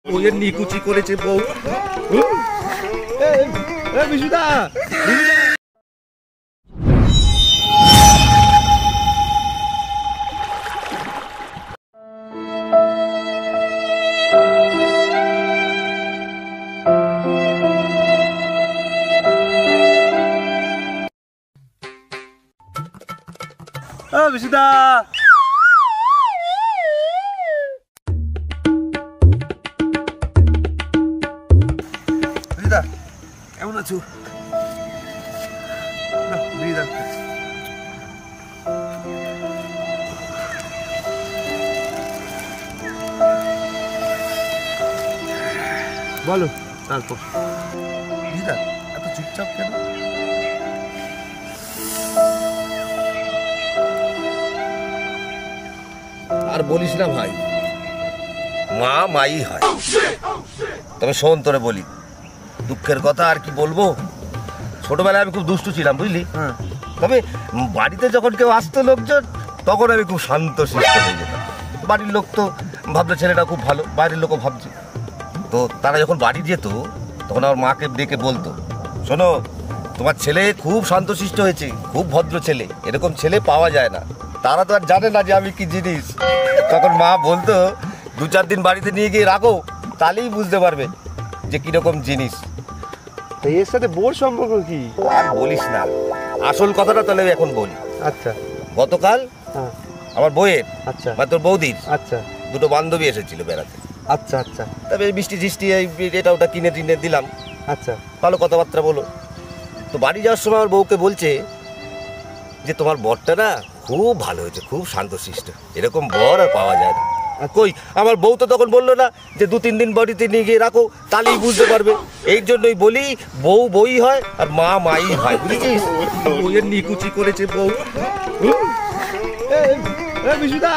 বউয়ের নিকুচি করেছে বউ। বিশুদা বিশুদা কেমন আছো? বলো তারপর। দিদা এত চুপচাপ কেন? আর বলিস না ভাই, মা মাই হয়। তবে শোন, তোরে বলি দুঃখের কথা আর কি বলবো। ছোটবেলায় আমি খুব দুষ্টু ছিলাম, বুঝলি। তবে বাড়িতে যখন কেউ আসতো লোকজন, তখন আমি খুব শান্ত শিষ্ট হয়ে যেতাম। বাড়ির লোক তো ভাবতো ছেলেটা খুব ভালো, বাইরের লোকও ভাবছে। তো তারা যখন বাড়ি যেত তখন আমার মাকে ডেকে বলতো, শোনো তোমার ছেলে খুব শান্তশিষ্ট হয়েছে, খুব ভদ্র ছেলে, এরকম ছেলে পাওয়া যায় না। তারা তো আর জানে না যে আমি কি জিনিস। তখন মা বলতো 2-4 দিন বাড়িতে নিয়ে গিয়ে রাখো, তাহলেই বুঝতে পারবে যে কিরকম জিনিস। এর সাথে বোর সম্পর্ক কি? আর বলিস না, আসল কথাটা তাহলে এখন বলি। আচ্ছা। গতকাল আমার বউয়ের, আচ্ছা, মানে তোর বৌদির, আচ্ছা, 2 বান্ধবী এসেছিল বেড়াতে। আচ্ছা আচ্ছা। তবে মিষ্টি ঝিষ্টি এটা ওটা কিনে টিনে দিলাম। আচ্ছা। ভালো কথাবার্তা বলো। তো বাড়ি যাওয়ার সময় আমার বউকে বলছে যে তোমার বরটা না খুব ভালো হয়েছে, খুব শান্তশিষ্ট, এরকম বর আর পাওয়া যায় না। কই আমার বউ তো তখন বললো না যে 2-3 দিন বাড়িতে নিয়ে গিয়ে রাখো, তাহলেই বুঝতে পারবে। এই জন্যই বলি বউ বই হয় আর মা মাই হয়, বুঝেছিস। বউয়ের নিকুচি করেছে বউ। বিশুদা